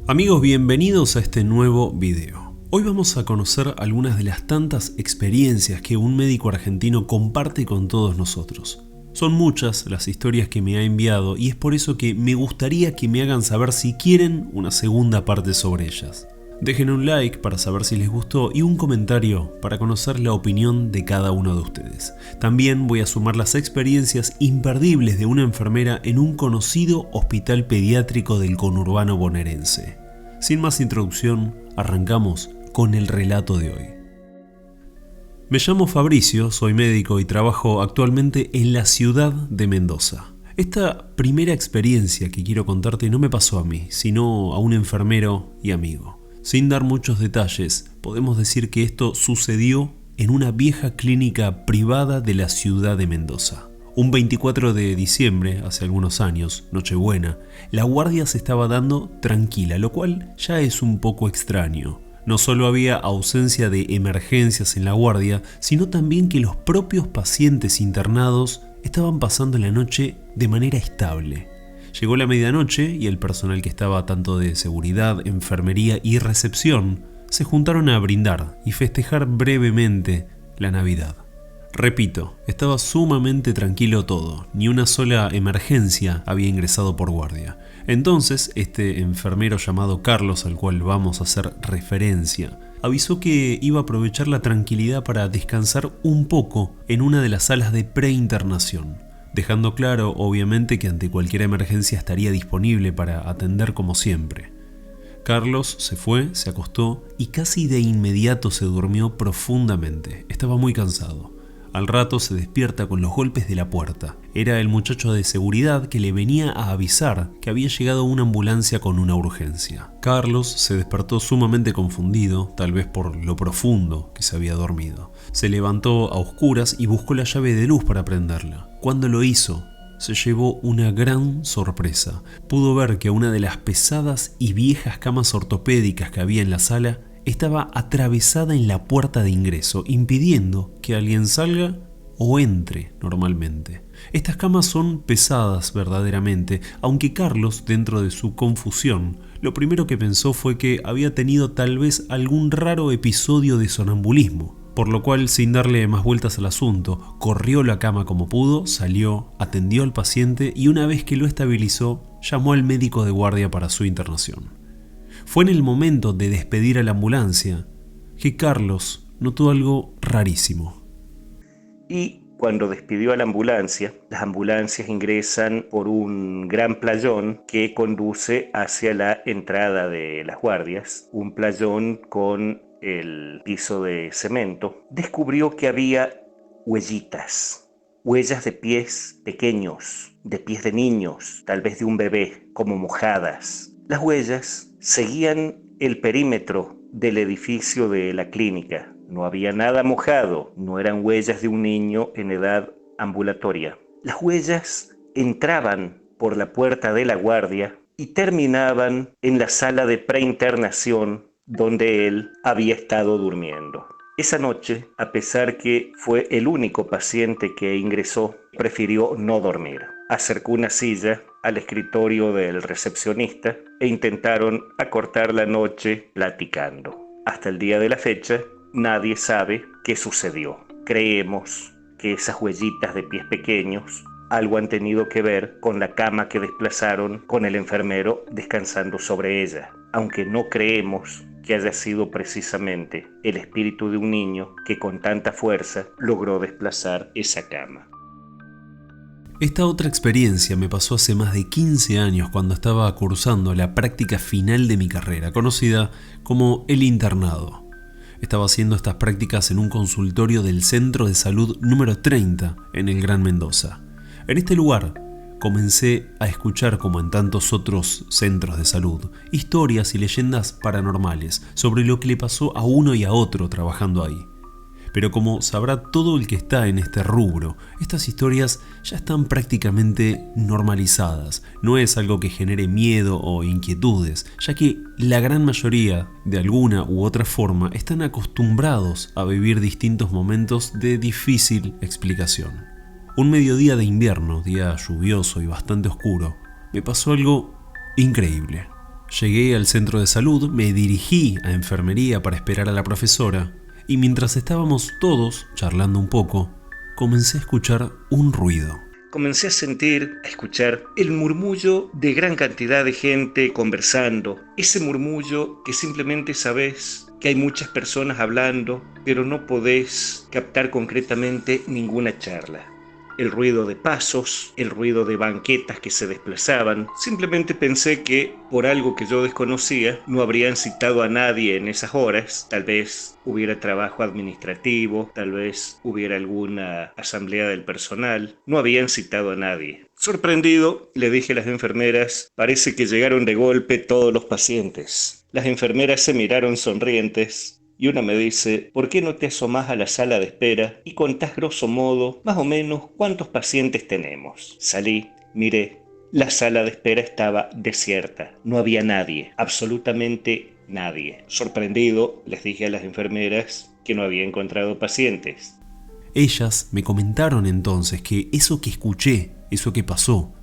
Amigos, bienvenidos a este nuevo video. Hoy vamos a conocer algunas de las tantas experiencias que un médico argentino comparte con todos nosotros. Son muchas las historias que me ha enviado y es por eso que me gustaría que me hagan saber si quieren una segunda parte sobre ellas. Dejen un like para saber si les gustó y un comentario para conocer la opinión de cada uno de ustedes. También voy a sumar las experiencias imperdibles de una enfermera en un conocido hospital pediátrico del conurbano bonaerense. Sin más introducción, arrancamos con el relato de hoy. Me llamo Fabricio, soy médico y trabajo actualmente en la ciudad de Mendoza. Esta primera experiencia que quiero contarte no me pasó a mí, sino a un enfermero y amigo. Sin dar muchos detalles, podemos decir que esto sucedió en una vieja clínica privada de la ciudad de Mendoza. Un 24 de diciembre, hace algunos años, Nochebuena, la guardia se estaba dando tranquila, lo cual ya es un poco extraño. No solo había ausencia de emergencias en la guardia, sino también que los propios pacientes internados estaban pasando la noche de manera estable. Llegó la medianoche y el personal que estaba tanto de seguridad, enfermería y recepción se juntaron a brindar y festejar brevemente la Navidad. Repito, estaba sumamente tranquilo todo, ni una sola emergencia había ingresado por guardia. Entonces, este enfermero llamado Carlos, al cual vamos a hacer referencia, avisó que iba a aprovechar la tranquilidad para descansar un poco en una de las salas de preinternación, dejando claro, obviamente, que ante cualquier emergencia estaría disponible para atender como siempre. Carlos se fue, se acostó y casi de inmediato se durmió profundamente. Estaba muy cansado. Al rato se despierta con los golpes de la puerta. Era el muchacho de seguridad que le venía a avisar que había llegado una ambulancia con una urgencia. Carlos se despertó sumamente confundido, tal vez por lo profundo que se había dormido. Se levantó a oscuras y buscó la llave de luz para prenderla. Cuando lo hizo, se llevó una gran sorpresa. Pudo ver que una de las pesadas y viejas camas ortopédicas que había en la sala estaba atravesada en la puerta de ingreso, impidiendo que alguien salga o entre normalmente. Estas camas son pesadas verdaderamente, aunque Carlos, dentro de su confusión, lo primero que pensó fue que había tenido tal vez algún raro episodio de sonambulismo, por lo cual, sin darle más vueltas al asunto, corrió la cama como pudo, salió, atendió al paciente y una vez que lo estabilizó, llamó al médico de guardia para su internación. Fue en el momento de despedir a la ambulancia que Carlos notó algo rarísimo. Y cuando despidió a la ambulancia, las ambulancias ingresan por un gran playón que conduce hacia la entrada de las guardias, un playón con el piso de cemento. Descubrió que había huellitas, huellas de pies pequeños, de pies de niños, tal vez de un bebé, como mojadas. Las huellas seguían el perímetro del edificio de la clínica. No había nada mojado, no eran huellas de un niño en edad ambulatoria. Las huellas entraban por la puerta de la guardia y terminaban en la sala de preinternación donde él había estado durmiendo. Esa noche, a pesar que fue el único paciente que ingresó, prefirió no dormir. Acercó una silla al escritorio del recepcionista e intentaron acortar la noche platicando. Hasta el día de la fecha, nadie sabe qué sucedió. Creemos que esas huellitas de pies pequeños algo han tenido que ver con la cama que desplazaron con el enfermero descansando sobre ella, aunque no creemos que haya sido precisamente el espíritu de un niño que con tanta fuerza logró desplazar esa cama. Esta otra experiencia me pasó hace más de 15 años cuando estaba cursando la práctica final de mi carrera, conocida como el internado. Estaba haciendo estas prácticas en un consultorio del Centro de Salud número 30 en el Gran Mendoza. En este lugar comencé a escuchar, como en tantos otros centros de salud, historias y leyendas paranormales sobre lo que le pasó a uno y a otro trabajando ahí. Pero como sabrá todo el que está en este rubro, estas historias ya están prácticamente normalizadas. No es algo que genere miedo o inquietudes, ya que la gran mayoría, de alguna u otra forma, están acostumbrados a vivir distintos momentos de difícil explicación. Un mediodía de invierno, día lluvioso y bastante oscuro, me pasó algo increíble. Llegué al centro de salud, me dirigí a enfermería para esperar a la profesora, y mientras estábamos todos charlando un poco, comencé a escuchar un ruido. Comencé a escuchar el murmullo de gran cantidad de gente conversando. Ese murmullo que simplemente sabes que hay muchas personas hablando, pero no podés captar concretamente ninguna charla. El ruido de pasos, el ruido de banquetas que se desplazaban. Simplemente pensé que, por algo que yo desconocía, no habrían citado a nadie en esas horas. Tal vez hubiera trabajo administrativo, tal vez hubiera alguna asamblea del personal. No habían citado a nadie. Sorprendido, le dije a las enfermeras, parece que llegaron de golpe todos los pacientes. Las enfermeras se miraron sonrientes. Y una me dice, ¿por qué no te asomás a la sala de espera y contás grosso modo, más o menos, cuántos pacientes tenemos? Salí, miré, la sala de espera estaba desierta, no había nadie, absolutamente nadie. Sorprendido, les dije a las enfermeras que no había encontrado pacientes. Ellas me comentaron entonces que eso que escuché, eso que pasó,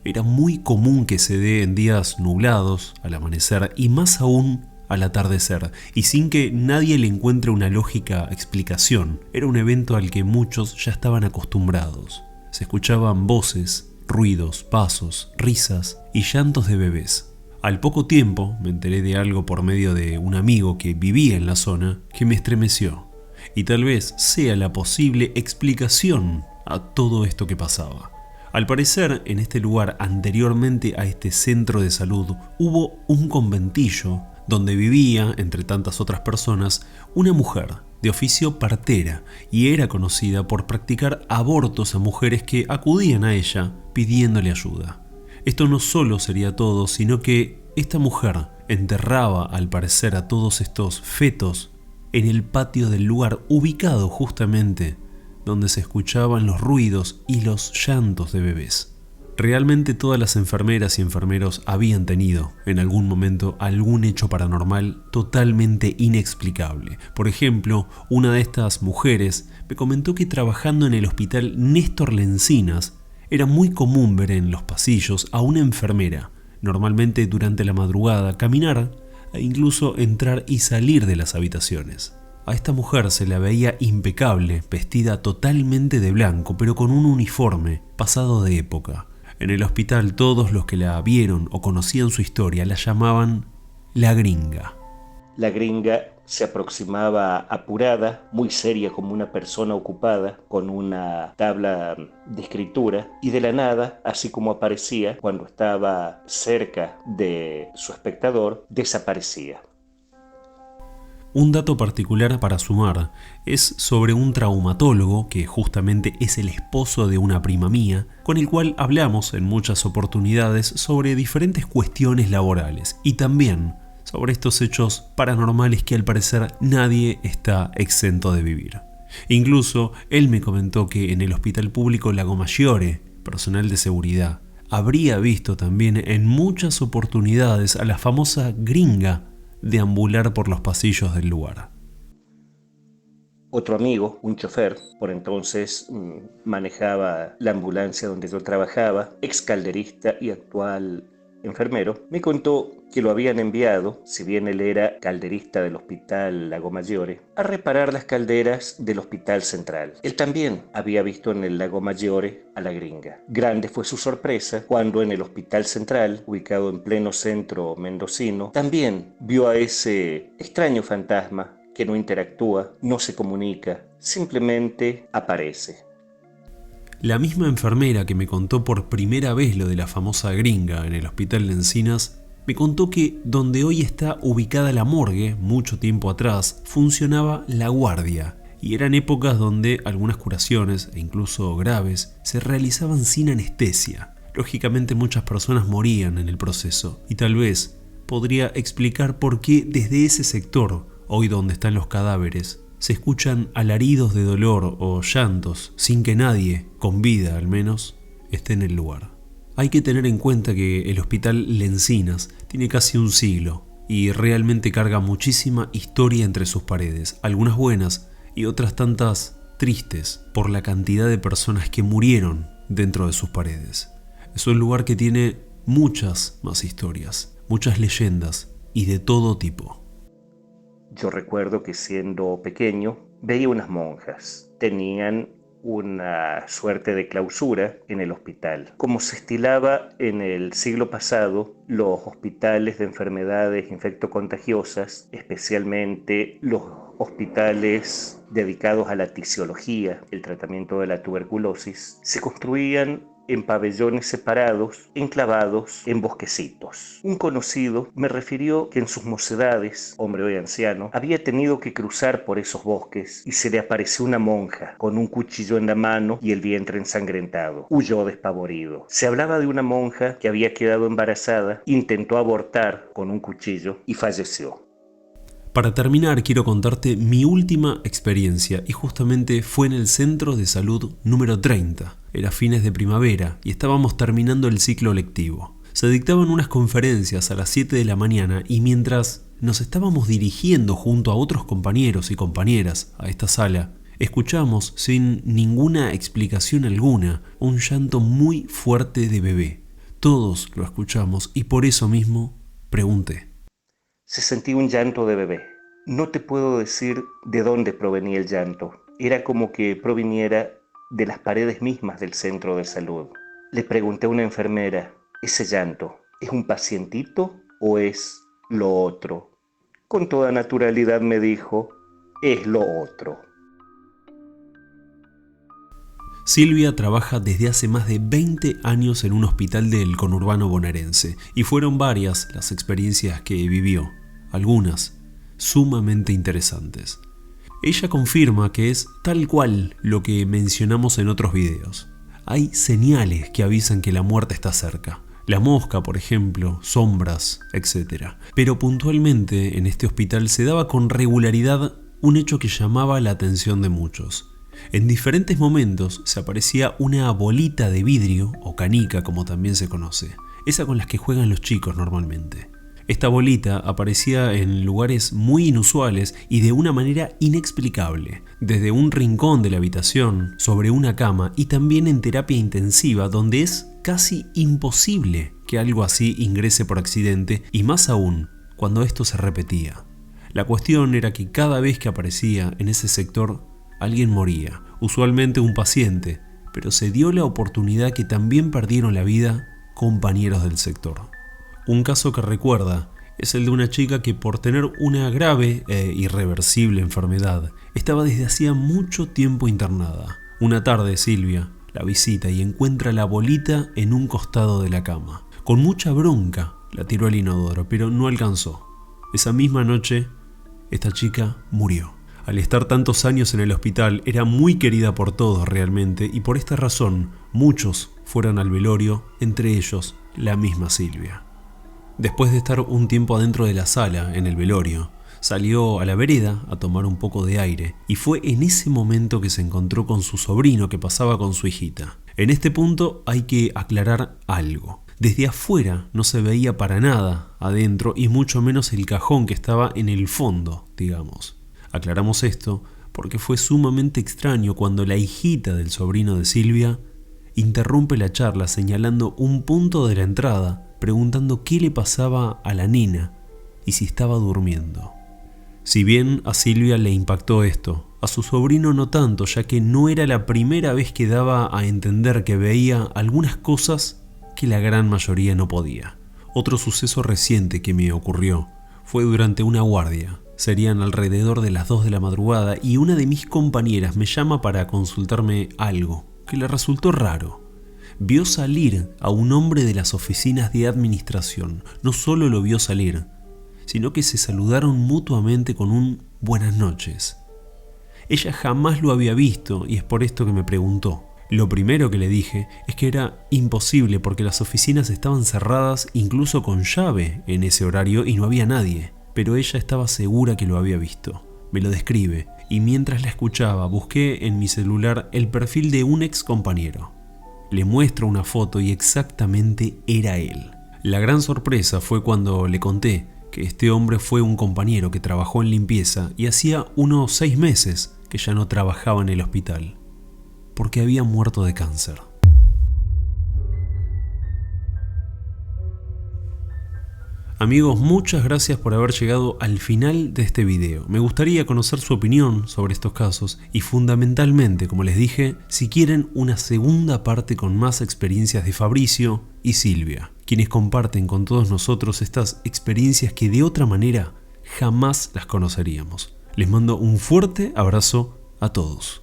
era muy común que se dé en días nublados, al amanecer y más aún al atardecer, y sin que nadie le encuentre una lógica explicación. Era un evento al que muchos ya estaban acostumbrados. Se escuchaban voces, ruidos, pasos, risas y llantos de bebés. Al poco tiempo me enteré de algo por medio de un amigo que vivía en la zona que me estremeció, y tal vez sea la posible explicación a todo esto que pasaba. Al parecer, en este lugar anteriormente a este centro de salud hubo un conventillo donde vivía, entre tantas otras personas, una mujer de oficio partera y era conocida por practicar abortos a mujeres que acudían a ella pidiéndole ayuda. Esto no solo sería todo, sino que esta mujer enterraba al parecer a todos estos fetos en el patio del lugar ubicado justamente donde se escuchaban los ruidos y los llantos de bebés. Realmente todas las enfermeras y enfermeros habían tenido, en algún momento, algún hecho paranormal totalmente inexplicable. Por ejemplo, una de estas mujeres me comentó que trabajando en el hospital Néstor Lencinas, era muy común ver en los pasillos a una enfermera, normalmente durante la madrugada, caminar e incluso entrar y salir de las habitaciones. A esta mujer se la veía impecable, vestida totalmente de blanco, pero con un uniforme pasado de época. En el hospital todos los que la vieron o conocían su historia la llamaban la gringa. La gringa se aproximaba apurada, muy seria como una persona ocupada, con una tabla de escritura, y de la nada, así como aparecía cuando estaba cerca de su espectador, desaparecía. Un dato particular para sumar es sobre un traumatólogo que justamente es el esposo de una prima mía, con el cual hablamos en muchas oportunidades sobre diferentes cuestiones laborales y también sobre estos hechos paranormales que al parecer nadie está exento de vivir. Incluso él me comentó que en el hospital público Lago Maggiore, personal de seguridad, habría visto también en muchas oportunidades a la famosa gringa deambular por los pasillos del lugar. Otro amigo, un chofer, por entonces manejaba la ambulancia donde yo trabajaba, ex calderista y actual enfermero, me contó que lo habían enviado, si bien él era calderista del hospital Lago Maggiore, a reparar las calderas del hospital central. Él también había visto en el Lago Maggiore a la gringa. Grande fue su sorpresa cuando en el hospital central, ubicado en pleno centro mendocino, también vio a ese extraño fantasma que no interactúa, no se comunica, simplemente aparece. La misma enfermera que me contó por primera vez lo de la famosa gringa en el hospital de Encinas, me contó que donde hoy está ubicada la morgue, mucho tiempo atrás, funcionaba la guardia, y eran épocas donde algunas curaciones, e incluso graves, se realizaban sin anestesia. Lógicamente muchas personas morían en el proceso, y tal vez podría explicar por qué desde ese sector, hoy donde están los cadáveres, se escuchan alaridos de dolor o llantos sin que nadie, con vida al menos, esté en el lugar. Hay que tener en cuenta que el Hospital Lencinas tiene casi un siglo y realmente carga muchísima historia entre sus paredes, algunas buenas y otras tantas tristes por la cantidad de personas que murieron dentro de sus paredes. Es un lugar que tiene muchas más historias, muchas leyendas y de todo tipo. Yo recuerdo que siendo pequeño veía unas monjas. Tenían una suerte de clausura en el hospital. Como se estilaba en el siglo pasado, los hospitales de enfermedades infectocontagiosas, especialmente los hospitales dedicados a la tisiología, el tratamiento de la tuberculosis, se construían en pabellones separados, enclavados en bosquecitos. Un conocido me refirió que en sus mocedades, hombre hoy anciano, había tenido que cruzar por esos bosques y se le apareció una monja con un cuchillo en la mano y el vientre ensangrentado. Huyó despavorido. Se hablaba de una monja que había quedado embarazada, intentó abortar con un cuchillo y falleció. Para terminar, quiero contarte mi última experiencia y justamente fue en el Centro de Salud número 30. Era fines de primavera y estábamos terminando el ciclo lectivo. Se dictaban unas conferencias a las 7 de la mañana y mientras nos estábamos dirigiendo junto a otros compañeros y compañeras a esta sala, escuchamos sin ninguna explicación alguna un llanto muy fuerte de bebé. Todos lo escuchamos y por eso mismo pregunté. Se sentía un llanto de bebé. No te puedo decir de dónde provenía el llanto. Era como que proviniera de las paredes mismas del centro de salud. Le pregunté a una enfermera, ¿ese llanto es un pacientito o es lo otro? Con toda naturalidad me dijo, es lo otro. Silvia trabaja desde hace más de 20 años en un hospital del conurbano bonaerense y fueron varias las experiencias que vivió, algunas sumamente interesantes. Ella confirma que es tal cual lo que mencionamos en otros videos. Hay señales que avisan que la muerte está cerca. La mosca, por ejemplo, sombras, etc. Pero puntualmente en este hospital se daba con regularidad un hecho que llamaba la atención de muchos. En diferentes momentos se aparecía una bolita de vidrio, o canica como también se conoce, esa con las que juegan los chicos normalmente. Esta bolita aparecía en lugares muy inusuales y de una manera inexplicable, desde un rincón de la habitación, sobre una cama y también en terapia intensiva, donde es casi imposible que algo así ingrese por accidente y más aún cuando esto se repetía. La cuestión era que cada vez que aparecía en ese sector alguien moría, usualmente un paciente, pero se dio la oportunidad que también perdieron la vida compañeros del sector. Un caso que recuerda es el de una chica que por tener una grave e irreversible enfermedad estaba desde hacía mucho tiempo internada. Una tarde Silvia la visita y encuentra la bolita en un costado de la cama. Con mucha bronca la tiró al inodoro, pero no alcanzó. Esa misma noche esta chica murió. Al estar tantos años en el hospital era muy querida por todos realmente y por esta razón muchos fueron al velorio, entre ellos la misma Silvia. Después de estar un tiempo adentro de la sala, en el velorio, salió a la vereda a tomar un poco de aire y fue en ese momento que se encontró con su sobrino que pasaba con su hijita. En este punto hay que aclarar algo. Desde afuera no se veía para nada adentro y mucho menos el cajón que estaba en el fondo, digamos. Aclaramos esto porque fue sumamente extraño cuando la hijita del sobrino de Silvia interrumpe la charla señalando un punto de la entrada, preguntando qué le pasaba a la nena y si estaba durmiendo. Si bien a Silvia le impactó esto, a su sobrino no tanto, ya que no era la primera vez que daba a entender que veía algunas cosas que la gran mayoría no podía. Otro suceso reciente que me ocurrió fue durante una guardia. Serían alrededor de las 2 de la madrugada y una de mis compañeras me llama para consultarme algo que le resultó raro. Vio salir a un hombre de las oficinas de administración. No solo lo vio salir, sino que se saludaron mutuamente con un buenas noches. Ella jamás lo había visto y es por esto que me preguntó. Lo primero que le dije es que era imposible porque las oficinas estaban cerradas incluso con llave en ese horario y no había nadie. Pero ella estaba segura que lo había visto. Me lo describe y mientras la escuchaba busqué en mi celular el perfil de un ex compañero. Le muestro una foto y exactamente era él. La gran sorpresa fue cuando le conté que este hombre fue un compañero que trabajó en limpieza y hacía unos 6 meses que ya no trabajaba en el hospital, porque había muerto de cáncer. Amigos, muchas gracias por haber llegado al final de este video. Me gustaría conocer su opinión sobre estos casos y fundamentalmente, como les dije, si quieren una segunda parte con más experiencias de Fabricio y Silvia, quienes comparten con todos nosotros estas experiencias que de otra manera jamás las conoceríamos. Les mando un fuerte abrazo a todos.